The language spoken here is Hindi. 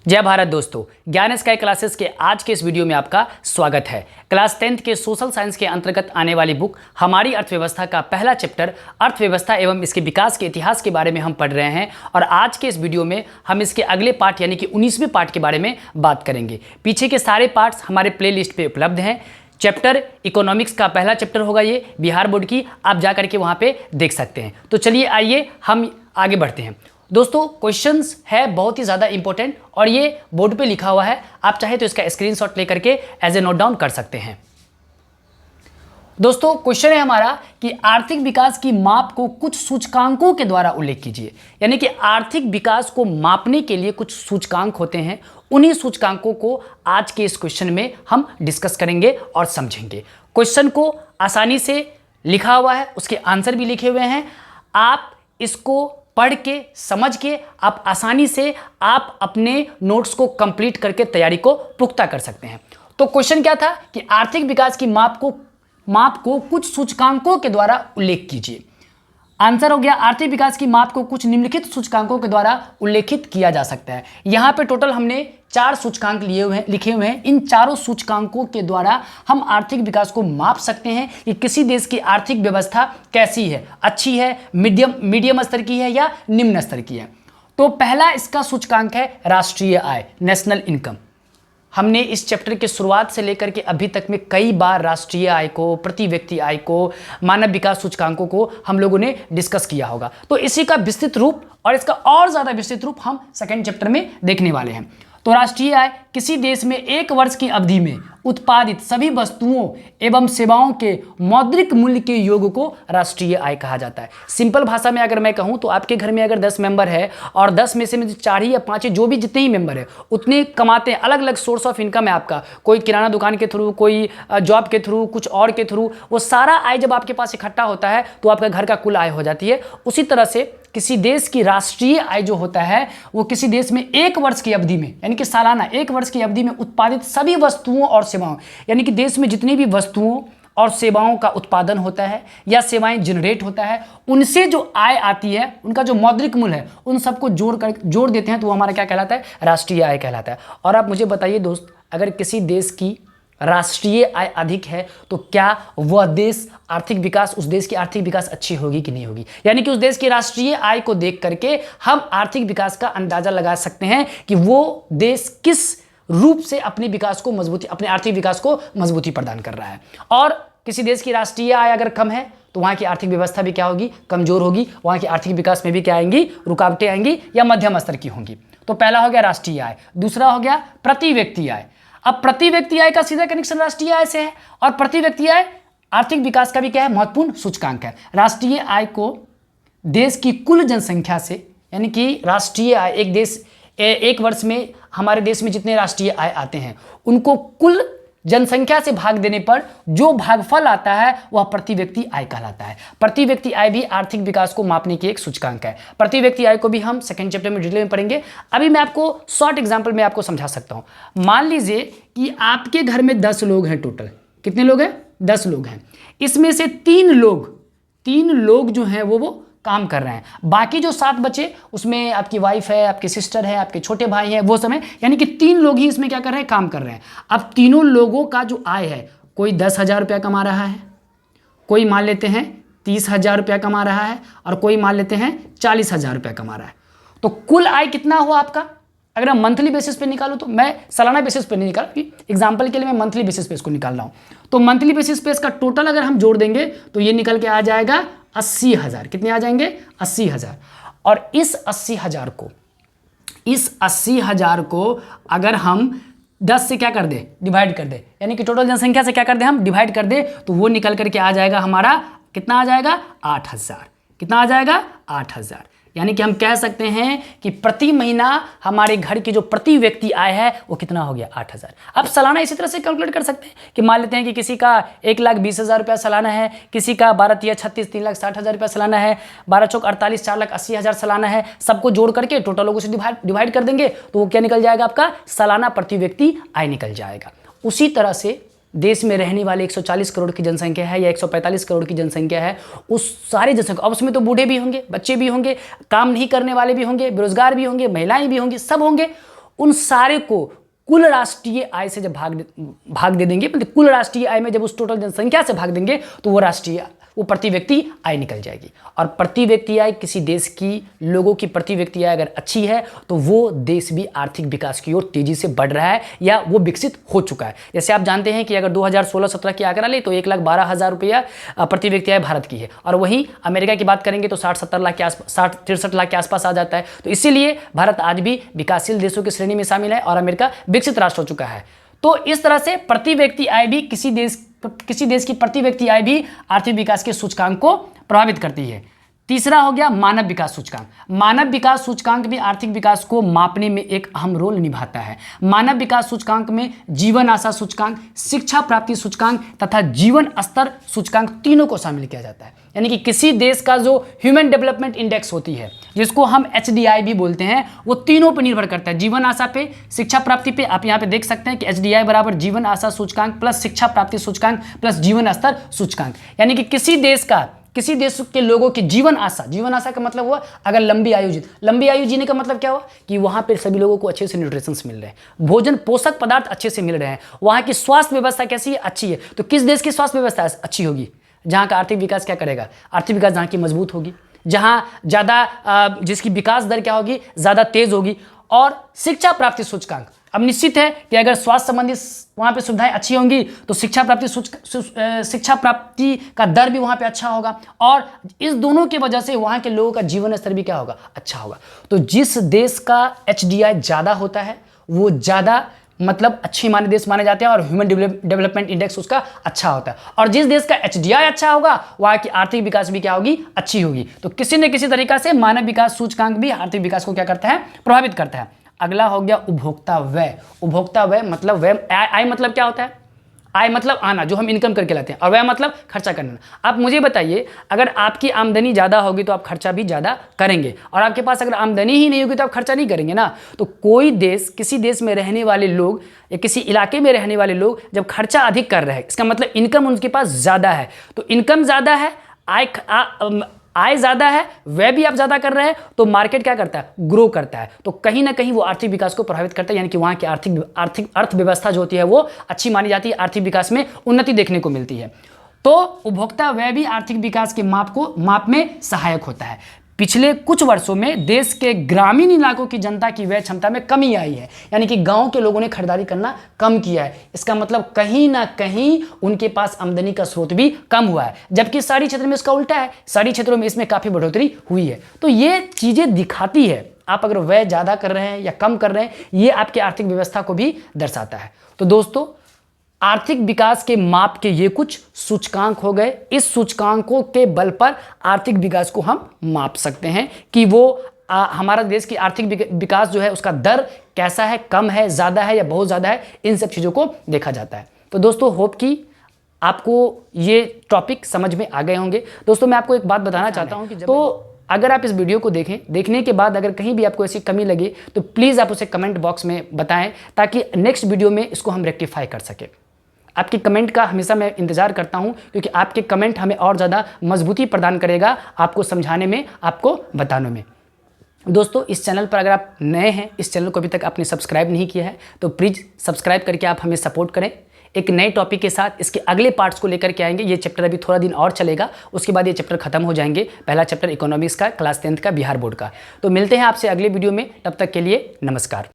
जय भारत दोस्तों, ज्ञान स्काई क्लासेस के आज के इस वीडियो में आपका स्वागत है। क्लास 10th के सोशल साइंस के अंतर्गत आने वाली बुक हमारी अर्थव्यवस्था का पहला चैप्टर अर्थव्यवस्था एवं इसके विकास के इतिहास के बारे में हम पढ़ रहे हैं और आज के इस वीडियो में हम इसके अगले पार्ट यानी कि 19वें पार्ट के बारे में बात करेंगे। पीछे के सारे पार्ट्स हमारे प्ले लिस्ट पर उपलब्ध हैं। चैप्टर इकोनॉमिक्स का पहला चैप्टर होगा ये, बिहार बोर्ड की, आप जा करके वहाँ पे देख सकते हैं। तो चलिए आइए हम आगे बढ़ते हैं। दोस्तों क्वेश्चंस है बहुत ही ज़्यादा इंपॉर्टेंट और ये बोर्ड पे लिखा हुआ है, आप चाहे तो इसका स्क्रीनशॉट लेकर के एज ए नोट डाउन कर सकते हैं। दोस्तों क्वेश्चन है हमारा कि आर्थिक विकास की माप को कुछ सूचकांकों के द्वारा उल्लेख कीजिए। यानी कि आर्थिक विकास को मापने के लिए कुछ सूचकांक होते हैं, उन्हीं सूचकांकों को आज के इस क्वेश्चन में हम डिस्कस करेंगे और समझेंगे। क्वेश्चन को आसानी से लिखा हुआ है, उसके आंसर भी लिखे हुए हैं। आप इसको पढ़ के समझ के आप आसानी से आप अपने नोट्स को कंप्लीट करके तैयारी को पुख्ता कर सकते हैं। तो क्वेश्चन क्या था कि आर्थिक विकास की माप को कुछ सूचकांकों के द्वारा उल्लेख कीजिए। आंसर हो गया आर्थिक विकास की माप को कुछ निम्नलिखित सूचकांकों के द्वारा उल्लेखित किया जा सकता है। यहाँ पे टोटल हमने 4 सूचकांक लिखे हुए हैं। इन चारों सूचकांकों के द्वारा हम आर्थिक विकास को माप सकते हैं कि किसी देश की आर्थिक व्यवस्था कैसी है, अच्छी है, मीडियम स्तर की है या निम्न स्तर की है। तो पहला इसका सूचकांक है राष्ट्रीय आय, नेशनल इनकम। हमने इस चैप्टर के शुरुआत से लेकर के अभी तक में कई बार राष्ट्रीय आय को, प्रति व्यक्ति आय को, मानव विकास सूचकांकों को हम लोगों ने डिस्कस किया होगा। तो इसी का विस्तृत रूप और इसका और ज़्यादा विस्तृत रूप हम सेकंड चैप्टर में देखने वाले हैं। तो राष्ट्रीय आय किसी देश में एक वर्ष की अवधि में उत्पादित सभी वस्तुओं एवं सेवाओं के मौद्रिक मूल्य के योग को राष्ट्रीय आय कहा जाता है। सिंपल भाषा में अगर मैं कहूं तो आपके घर में अगर 10 मेंबर है और 10 में से 4 ही या 5 जो भी जितने ही मेंबर है उतने कमाते हैं, अलग अलग सोर्स ऑफ इनकम है आपका, कोई किराना दुकान के थ्रू, कोई जॉब के थ्रू, कुछ और के थ्रू, वो सारा आय जब आपके पास इकट्ठा होता है तो आपका घर का कुल आय हो जाती है। उसी तरह से किसी देश की राष्ट्रीय आय जो होता है वो किसी देश में एक वर्ष की अवधि में यानी कि सालाना एक वर्ष की अवधि में उत्पादित सभी वस्तुओं और सेवाओं, यानी कि देश में जितनी भी वस्तुओं और सेवाओं का उत्पादन होता है या सेवाएं जनरेट होता है, उनसे जो आय आती है, उनका जो मौद्रिक मूल्य है, उन सबको जोड़ देते हैं तो वो हमारा क्या कहलाता है, राष्ट्रीय आय कहलाता है। और आप मुझे बताइए दोस्त, अगर किसी देश की राष्ट्रीय आय अधिक है तो क्या वह देश आर्थिक विकास, उस देश की आर्थिक विकास अच्छी होगी कि नहीं होगी? यानी कि उस देश की राष्ट्रीय आय को देख करके हम आर्थिक विकास का अंदाजा लगा सकते हैं कि वो देश किस रूप से अपने विकास को मजबूती, अपने आर्थिक विकास को मजबूती प्रदान कर रहा है। और किसी देश की राष्ट्रीय आय अगर कम है तो वहाँ की आर्थिक व्यवस्था भी क्या होगी, कमजोर होगी। वहाँ की आर्थिक विकास में भी क्या आएंगी, रुकावटें आएंगी या मध्यम स्तर की होंगी। तो पहला हो गया राष्ट्रीय आय। दूसरा हो गया प्रति व्यक्ति आय। अब प्रति व्यक्ति आय का सीधा कनेक्शन राष्ट्रीय आय से है और प्रति व्यक्ति आय आर्थिक विकास का भी क्या है, महत्वपूर्ण सूचकांक है। राष्ट्रीय आय को देश की कुल जनसंख्या से, यानी कि राष्ट्रीय आय एक देश एक वर्ष में हमारे देश में जितने राष्ट्रीय आय आते हैं उनको कुल जनसंख्या से भाग देने पर जो भागफल आता है वह प्रति व्यक्ति आय कहलाता है। प्रति व्यक्ति आय भी आर्थिक विकास को मापने की एक सूचकांक है। प्रति व्यक्ति आय को भी हम सेकंड चैप्टर में डिटेल में पढ़ेंगे। अभी मैं आपको शॉर्ट एग्जांपल में आपको समझा सकता हूं। मान लीजिए कि आपके घर में 10 लोग हैं, टोटल कितने लोग हैं, 10 लोग हैं। इसमें से 3 लोग जो हैं वो काम कर रहे हैं, बाकी जो 7 बचे उसमें आपकी वाइफ है, आपकी सिस्टर है, आपके छोटे भाई हैं, वो सब है, यानी कि 3 लोग ही इसमें क्या कर रहे हैं, काम कर रहे हैं। अब तीनों लोगों का जो आय है, कोई 10,000 रुपया कमा रहा है, कोई मान लेते हैं 30,000 रुपया कमा रहा है और कोई मान लेते हैं 40,000 रुपया कमा रहा है। तो कुल आय कितना हुआ आपका? अगर मैं मंथली बेसिस पे निकालूं तो, मैं सालाना बेसिस पे नहीं निकाल, एग्जाम्पल के लिए मैं मंथली बेसिस पे इसको निकाल रहा हूं। तो मंथली बेसिस पे इसका टोटल अगर हम जोड़ देंगे तो ये निकल के आ जाएगा 80,000। कितने आ जाएंगे? 80,000। और इस 80,000 को अगर हम 10 से क्या कर दे, डिवाइड कर दे, यानी कि टोटल जनसंख्या से क्या कर दे, हम डिवाइड कर दे, तो वो निकल करके आ जाएगा हमारा, कितना आ जाएगा, 8,000। कितना आ जाएगा? 8,000। यानी कि हम कह सकते हैं कि प्रति महीना हमारे घर की जो प्रति व्यक्ति आय है वो कितना हो गया, 8,000। अब सालाना इसी तरह से कैलकुलेट कर सकते हैं कि मान लेते हैं कि किसी का 1,20,000 रुपया सालाना है, किसी का 12×3=36 3,60,000 रुपया सालाना है, 12×4=48 4,80,000 सालाना है। सबको जोड़ करके टोटल लोगों से डिवाइड कर देंगे तो वो क्या निकल जाएगा, आपका सालाना प्रति व्यक्ति आय निकल जाएगा। उसी तरह से देश में रहने वाले 140 करोड़ की जनसंख्या है या 145 करोड़ की जनसंख्या है, उस सारी जनसंख्या, अब उसमें तो बूढ़े भी होंगे, बच्चे भी होंगे, काम नहीं करने वाले भी होंगे, बेरोजगार भी होंगे, महिलाएं भी होंगी, सब होंगे। उन सारे को कुल राष्ट्रीय आय से जब भाग दे देंगे, मतलब कुल राष्ट्रीय आय में जब उस टोटल जनसंख्या से भाग देंगे तो वो प्रति व्यक्ति आय निकल जाएगी। और प्रति व्यक्ति आय किसी देश की लोगों की प्रति व्यक्ति आय अगर अच्छी है तो वो देश भी आर्थिक विकास की ओर तेजी से बढ़ रहा है या वो विकसित हो चुका है। जैसे आप जानते हैं कि अगर 2016-17 की आंकड़ा ले तो 1,12,000 रुपया प्रति व्यक्ति आय भारत की है, और वहीं अमेरिका की बात करेंगे तो 60-70 लाख के आसपास, 60-63 लाख के आसपास आ जाता है। तो इसीलिए भारत आज भी विकासशील देशों की श्रेणी में शामिल है और अमेरिका विकसित राष्ट्र हो चुका है। तो इस तरह से प्रति व्यक्ति आय भी किसी देश की प्रति व्यक्ति आय भी आर्थिक विकास के सूचकांक को प्रभावित करती है। तीसरा हो गया मानव विकास सूचकांक। मानव विकास सूचकांक भी आर्थिक विकास को मापने में एक अहम रोल निभाता है। मानव विकास सूचकांक में जीवन आशा सूचकांक, शिक्षा प्राप्ति सूचकांक तथा जीवन स्तर सूचकांक तीनों को शामिल किया जाता है। यानी कि किसी देश का जो ह्यूमन डेवलपमेंट इंडेक्स होती है, जिसको हम HDI भी बोलते हैं, वो तीनों पर निर्भर करता है। जीवन आशा पे, शिक्षा प्राप्ति पे। आप यहाँ पे देख सकते हैं कि HDI बराबर जीवन आशा सूचकांक प्लस शिक्षा प्राप्ति सूचकांक प्लस जीवन स्तर सूचकांक। यानी कि किसी देश के लोगों की जीवन आशा का मतलब हुआ अगर लंबी आयु जीने का मतलब क्या हुआ कि वहाँ पे सभी लोगों को अच्छे से न्यूट्रिशंस मिल रहे हैं, भोजन पोषक पदार्थ अच्छे से मिल रहे हैं, वहाँ की स्वास्थ्य व्यवस्था कैसी है, अच्छी है। तो किस देश की स्वास्थ्य व्यवस्था अच्छी होगी? जहाँ का आर्थिक विकास क्या करेगा? आर्थिक विकास जहाँ की मजबूत होगी, जहाँ ज़्यादा जिसकी विकास दर क्या होगी, ज़्यादा तेज होगी। और शिक्षा प्राप्ति सूचकांक, अब निश्चित है कि अगर स्वास्थ्य संबंधी वहाँ पे सुविधाएं अच्छी होंगी तो शिक्षा प्राप्ति का दर भी वहाँ पे अच्छा होगा, और इस दोनों की वजह से वहाँ के लोगों का जीवन स्तर भी क्या होगा, अच्छा होगा। तो जिस देश का HDI ज़्यादा होता है वो ज़्यादा मतलब अच्छे माने देश माने जाते हैं और ह्यूमन डेवलपमेंट इंडेक्स उसका अच्छा होता है। और जिस देश का HDI अच्छा होगा वहाँ की आर्थिक विकास भी क्या होगी, अच्छी होगी। तो किसी न किसी तरीका से मानव विकास सूचकांक भी आर्थिक विकास को क्या करता है, प्रभावित करता है। अगला हो गया उपभोक्ता व्यय। उपभोक्ता व्यय मतलब व्यय, आय मतलब क्या होता है? आय मतलब आना, जो हम इनकम करके लाते हैं, और व्यय मतलब खर्चा करना। आप मुझे बताइए, अगर आपकी आमदनी ज़्यादा होगी तो आप खर्चा भी ज़्यादा करेंगे, और आपके पास अगर आमदनी ही नहीं होगी तो आप खर्चा नहीं करेंगे ना। तो कोई देश, किसी देश में रहने वाले लोग या किसी इलाके में रहने वाले लोग जब खर्चा अधिक कर रहे हैं, इसका मतलब इनकम उनके पास ज़्यादा है। तो इनकम ज़्यादा है, आय ज़्यादा है, वह भी आप ज़्यादा कर रहे हैं, तो मार्केट क्या करता है, ग्रो करता है। तो कहीं ना कहीं वो आर्थिक विकास को प्रभावित करता है, यानी कि वहाँ की आर्थिक अर्थव्यवस्था जो होती है वो अच्छी मानी जाती है, आर्थिक विकास में उन्नति देखने को मिलती है। तो उपभोक्ता व्यय भी आर्थिक विकास के माप में सहायक होता है। पिछले कुछ वर्षों में देश के ग्रामीण इलाकों की जनता की व्यय क्षमता में कमी आई है, यानी कि गांव के लोगों ने खरीदारी करना कम किया है। इसका मतलब कहीं ना कहीं उनके पास आमदनी का स्रोत भी कम हुआ है, जबकि शहरी क्षेत्र में इसका उल्टा है, शहरी क्षेत्रों में इसमें काफ़ी बढ़ोतरी हुई है। तो ये चीज़ें दिखाती है, आप अगर व्यय ज़्यादा कर रहे हैं या कम कर रहे हैं, ये आपकी आर्थिक व्यवस्था को भी दर्शाता है। तो दोस्तों, आर्थिक विकास के माप के ये कुछ सूचकांक हो गए। इस सूचकांकों के बल पर आर्थिक विकास को हम माप सकते हैं कि वो हमारा देश की आर्थिक विकास जो है उसका दर कैसा है, कम है, ज़्यादा है या बहुत ज़्यादा है, इन सब चीज़ों को देखा जाता है। तो दोस्तों, होप कि आपको ये टॉपिक समझ में आ गए होंगे। दोस्तों, मैं आपको एक बात बताना चाहता हूँ कि अगर आप इस वीडियो को देखने के बाद अगर कहीं भी आपको ऐसी कमी लगे तो प्लीज़ आप उसे कमेंट बॉक्स में बताएं, ताकि नेक्स्ट वीडियो में इसको हम रेक्टिफाई कर सकें। आपके कमेंट का हमेशा मैं इंतज़ार करता हूं, क्योंकि आपके कमेंट हमें और ज़्यादा मजबूती प्रदान करेगा आपको समझाने में, आपको बताने में। दोस्तों, इस चैनल पर अगर आप नए हैं, इस चैनल को अभी तक आपने सब्सक्राइब नहीं किया है, तो प्लीज़ सब्सक्राइब करके आप हमें सपोर्ट करें। एक नए टॉपिक के साथ इसके अगले पार्ट्स को लेकर के आएंगे। ये चैप्टर अभी थोड़ा दिन और चलेगा, उसके बाद ये चैप्टर खत्म हो जाएंगे। पहला चैप्टर इकोनॉमिक्स का, क्लास 10th का, बिहार बोर्ड का। तो मिलते हैं आपसे अगले वीडियो में, तब तक के लिए नमस्कार।